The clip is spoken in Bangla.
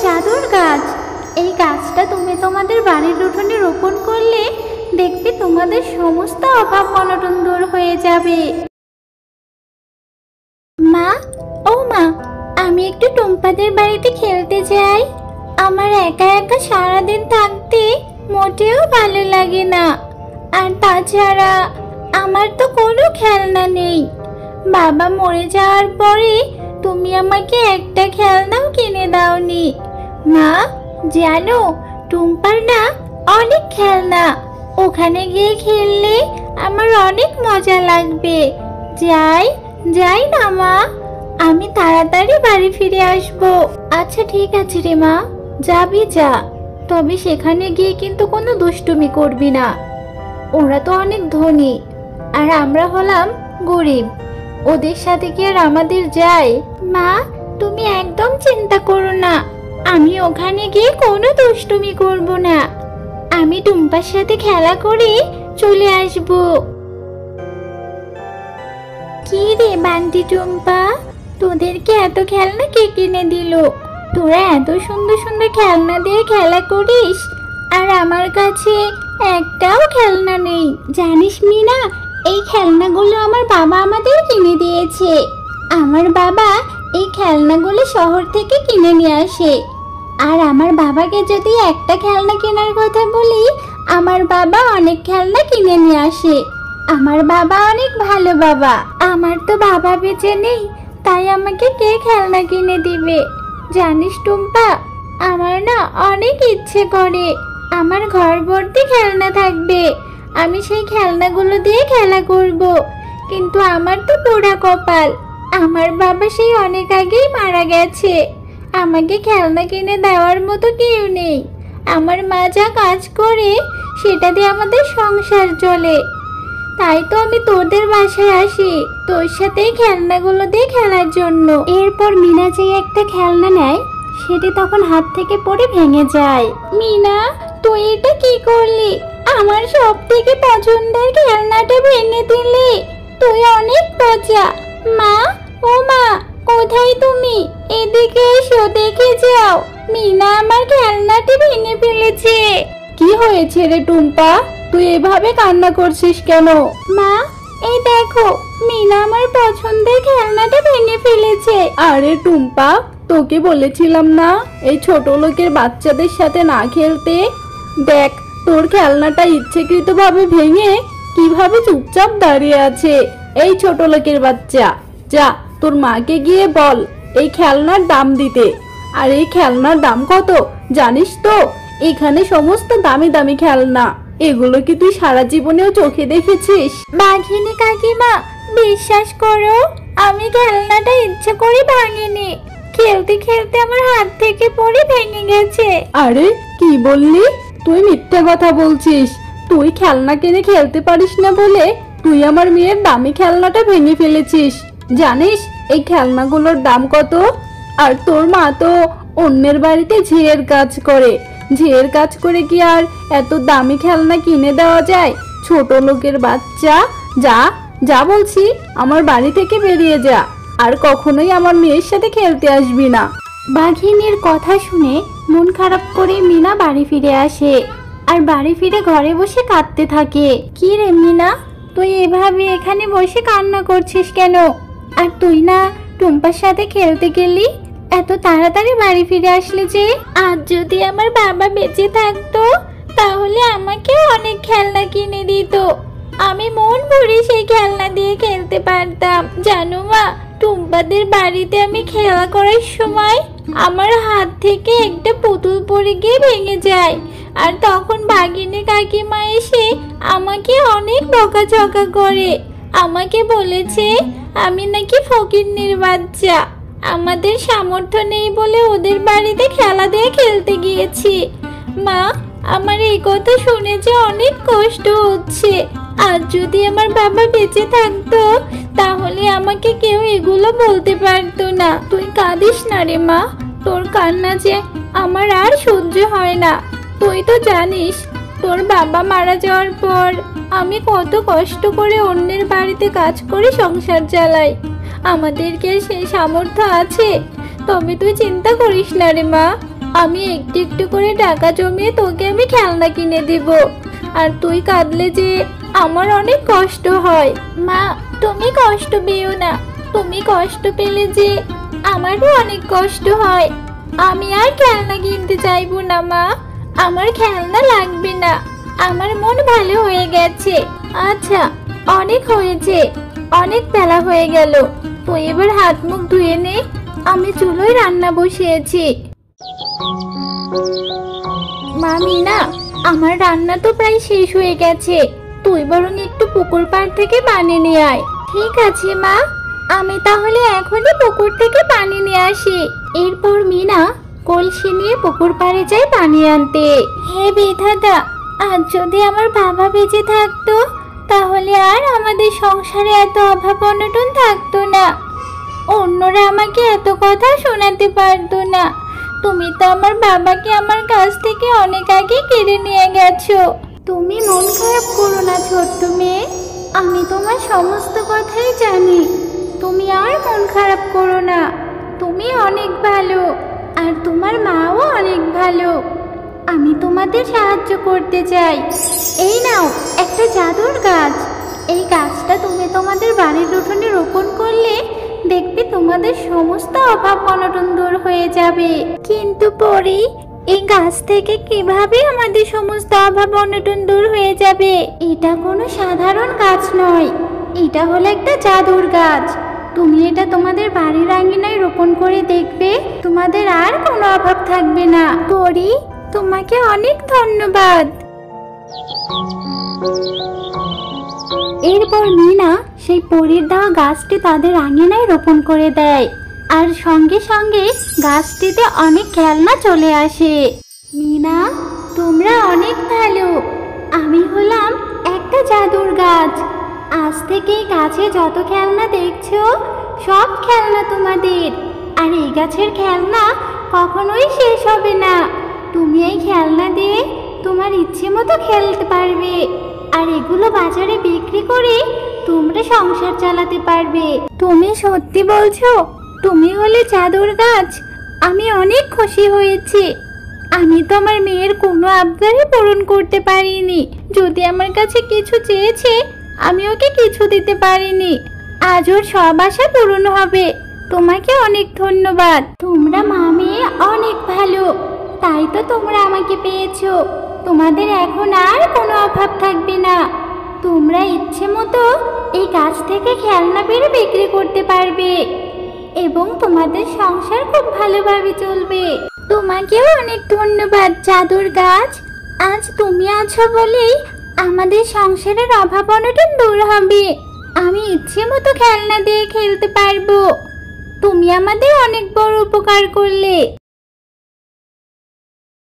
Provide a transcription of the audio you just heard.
জাদুর গাছ। এই গাছটা তুমি তোমাদের বাড়ির উঠোনে রোপণ করলে দেখবে তোমাদের সমস্ত অভাব অনটন দূর হয়ে যাবে। মা, ও মা, আমি একটু টুম্পাদের বাড়িতে খেলতে যাই। আমার একা একা সারাদিন থাকতে মোটেও ভালো লাগে না। আর তাছাড়া আমার তো কোনো খেলনা নেই। বাবা মরে যাওয়ার পরে তুমি আমাকে একটা খেলনাও কিনে দাওনি। মা, জানো টুম্পার না অনেক খেলনা, ওখানে গিয়ে খেললে আমার অনেক মজা লাগবে। যাই যাই না মা, আমি তাড়াতাড়ি বাড়ি ফিরে আসবো। আচ্ছা ঠিক আছে রে মা, যাবি যা, তবে সেখানে গিয়ে কিন্তু কোনো দুষ্টুমি করবি না। ওরা তো অনেক ধনী আর আমরা হলাম গরিব, ওদের সাথে কি আর আমাদের যায়? মা, তুমি একদম চিন্তা করো না, আমি ওখানে গিয়ে কোনো দুষ্টুমি করব না। আমি টুম্পার সাথে খেলা করে চলে আসব। কি রে বান্টি টুম্পা, তোদেরকে এত খেলনা কে কিনে দিল? তোরা এত সুন্দর সুন্দর খেলনা দিয়ে খেলা করিস আর আমার কাছে একটাও খেলনা নেই। জানিস মিনা, এই খেলনাগুলো আমার বাবা আমাদের কিনে দিয়েছে। আমার বাবা এই খেলনাগুলো শহর থেকে কিনে নিয়ে আসে। আর আমার বাবাকে যদি একটা খেলনা কেনার কথা বলি, আমার বাবা অনেক খেলনা কিনে নিয়ে আসে। আমার বাবা অনেক ভালো বাবা। আমার তো বাবা বেঁচে নেই, তাই আমাকে কে খেলনা কিনে দিবে? জানিস টুম্পা, আমার না অনেক ইচ্ছে করে আমার ঘর ভর্তি খেলনা থাকবে, আমি সেই খেলনাগুলো দিয়ে খেলা করব। কিন্তু আমার তো পোড়া কপাল, আমার বাবা সেই অনেক আগেই মারা গেছে। আমাকে খেলনা কিনে দেওয়ার মতো কেউ নেই। আমার মা যা কাজ করে সেটা দিয়ে আমাদের সংসার চলে। তাই তো আমি তোদের বাসায় আসি তোর সাথে খেলনাগুলো দিয়ে খেলার জন্য। এরপর মিনা যে একটা খেলনা নেয়, সেটি তখন হাত থেকে পড়ে ভেঙে যায়। মিনা, তুই এটা কি করলি? আমার সব থেকে পছন্দের খেলনাটা ভেঙে দিলি। তুই অনেক পচা। মা, ও মা, কোথায় তুমি? এদিকে এসো, দেখে যাও, মিনা আমার খেলনাটি ভেঙে ফেলেছে। কি হয়েছে রে টুম্পা, তুই এভাবে কান্না করছিস কেন? মা, এই দেখো, মিনা আমার পছন্দের খেলনাটা ভেঙে ফেলেছে। আরে টুম্পা, তোকে বলেছিলাম না এই ছোট লোকের বাচ্চাদের সাথে না খেলতে? দেখ, তোর খেলনাটা ইচ্ছাকৃতভাবে ভেঙে কিভাবে চুপচাপ দাঁড়িয়ে আছে। এই ছোট লোকের বাচ্চা, যা তোর মাকে গিয়ে বল এই খেলনার দাম দিতে। আর এই খেলনার দাম কত জানিস তো? এখানে সমস্ত দামি দামি খেলনা, এগুলো কি তুই সারা জীবনেও চোখে দেখেছিস? বাঘিনী কাকিমা, বিশ্বাস করো, আমি খেলনাটা ইচ্ছে করে ভাঙিনি। খেলতে খেলতে আমার হাত থেকে পড়ে ভেঙে গেছে। আরে কি বললি? তুই মিথ্যা কথা বলছিস। তুই খেলনা কিনে খেলতে পারিস না বলে তুই আমার মেয়ের দামি খেলনাটা ভেঙে ফেলেছিস। জানিস এই খেলনাগুলোর দাম কত? আর তোর মা তো অন্যের বাড়িতে ঝিয়ের কাজ করে। ঝিয়ের কাজ করে কি আর এত দামি খেলনা কিনে দেওয়া যায়? ছোট লোকের বাচ্চা, যা যা বলছি, আমার বাড়ি থেকে বেরিয়ে যা, আর কখনোই আমার মেয়ের সাথে খেলতে আসবি না। বাঘিনীর কথা শুনে মন খারাপ করে মিনা বাড়ি ফিরে আসে আর বাড়ি ফিরে ঘরে বসে কাঁদতে থাকে। কি রে মিনা, তুই এভাবে এখানে বসে কান্না করছিস কেন? আর তুই না টুম্পার সাথে খেলতে গেলি, এত তাড়াতাড়ি বাড়ি ফিরে আসলি যে? আজ যদি আমার বাবা বেঁচে থাকতো তাহলে আমাকে অনেক খেলনা কিনে দিত, আমি মন ভরে সেই খেলনা দিয়ে খেলতে পারতাম। জানো মা, টুম্পাদের বাড়িতে আমি খেলা করার সময় আমার হাত থেকে একটা পুতুল পড়ে গিয়ে ভেঙে যায়, আর তখন বাঘিনী কাকিমা এসে আমাকে অনেক বকাঝকা করে। আমাকে বলেছে আমি নাকি ফকিন্নির বাচ্চা, আমাদের সামর্থ্য নেই বলে ওদের বাড়িতে খেলা দিয়ে খেলতে গিয়েছি। মা, আমার এই কথা শুনে যে অনেক কষ্ট হচ্ছে। আজ যদি আমার বাবা বেঁচে থাকতো তাহলে আমাকে কেউ এগুলো বলতে পারতো না। তুই কাঁদিস না রে মা, তোর কান্না যে আমার আর সহ্য হয় না। তুই তো জানিস তোর বাবা মারা যাওয়ার পর আমি কত কষ্ট করে অন্যের বাড়িতে কাজ করে সংসার চালাই। আমাদেরকে সেই সামর্থ্য আছে, তবে তুই চিন্তা করিস না রে মা, আমি একটু একটু করে টাকা জমিয়ে তোকে আমি খেলনা কিনে দিব। আর তুই কাঁদলে যে আমার অনেক কষ্ট হয়। মা, তুমি কষ্ট পেও না। তুমি কষ্ট পেলে যে আমারও অনেক কষ্ট হয়। আমি আর খেলনা কিনতে চাইবো না মা। আমার খেলনা লাগবে না। আমার মন ভালো হয়ে গেছে। আচ্ছা, অনেক হয়েছে, অনেক বেলা হয়ে গেল। তুই এবার হাত মুখ ধুয়ে নে। আমি চুলোয় রান্না বসিয়েছি। মা মিনা, আমার রান্না তো প্রায় শেষ হয়ে গেছে। তুই বরং একটু পুকুর পাড় থেকে পানি নিয়ে আয়। ঠিক আছে মা, আমি তাহলে এখনই পুকুর থেকে পানি নিয়ে আসি। এরপর মিনা কলসি নিয়ে পুকুর পাড়ে যায় পানি আনতে। হে বিধাতা, আজ যদি আমার বাবা বেঁচে থাকতো তাহলে আর আমাদের সংসারে এত অভাব অনটন থাকতো না। অন্যরা আমাকে এত কথা শোনাতে পারতো না। তুমি তো আমার বাবাকে আমার কাছ থেকে অনেক আগে কেড়ে নিয়ে গেছো। তুমি মন খারাপ করো না ছোট্ট মেয়ে, আমি তোমার সমস্ত কথাই জানি। তুমি আর মন খারাপ করো না। তুমি অনেক ভালো, আর তোমার মাও অনেক ভালো। আমি তোমাদের সাহায্য করতে চাই। এই নাও একটা জাদুর গাছ। এই গাছটা তুমি তোমাদের বাড়ির উঠোনে রোপণ করলে দেখবে তোমাদের সমস্ত অভাব অনটন দূর হয়ে যাবে। কিন্তু পরি, এই গাছ থেকে কিভাবে আমাদের সমস্ত অভাব অনটন দূর হয়ে যাবে? এটা কোনো সাধারণ গাছ নয়, এটা হলো একটা জাদুর গাছ। তুমি এটা তোমাদের বাড়ির আঙিনায় রোপণ করে দেখবে তোমাদের আর কোনো অভাব থাকবে না। পরি, তোমাকে অনেক ধন্যবাদ। এরপর মিনা সেই পরীর দেওয়া গাছটি তাদের আঙিনায় রোপণ করে দেয়, আর সঙ্গে সঙ্গে গাছটিতে অনেক খেলনা চলে আসে। মিনা, তোমরা অনেক ভালো। আমি হলাম একটা জাদুর গাছ। আজ থেকে এই গাছে যত খেলনা দেখছো সব খেলনা তোমাদের। আর এই গাছের খেলনা কখনোই শেষ হবে না। তুমি এই খেলনা দিয়ে তোমার ইচ্ছে মতো খেলতে পারবে, আর এগুলো বাজারে বিক্রি করে তোমরা সংসার চালাতে পারবে। তুমি সত্যি বলছো? তুমি হলে জাদুর গাছ? আমি অনেক খুশি হয়েছি। আমি তো আমার মেয়ের কোনো আবদারই পূরণ করতে পারিনি। যদি আমার কাছে কিছু চেয়েছে আমি ওকে কিছু দিতে পারিনি। আজ ওর সব আশা পূরণ হবে। তোমাকে অনেক ধন্যবাদ। তোমরা মা মেয়ে অনেক ভালো, তাই তো তোমরা আমাকে পেয়েছো। তোমাদের এখন আর কোনো অভাব থাকবে না। তোমরা ইচ্ছে মতো এই গাছ থেকে খেলনা পেরে বিক্রি করতে পারবে এবং তোমাদের সংসার খুব ভালোভাবে চলবে। তোমাকেও অনেক ধন্যবাদ জাদুর গাছ। আজ তুমি আছো বলেই আমাদের সংসারের অভাব অনটন দূর হবে। আমি ইচ্ছে মতো খেলনা দিয়ে খেলতে পারবো। তুমি আমাদের অনেক বড় উপকার করলে।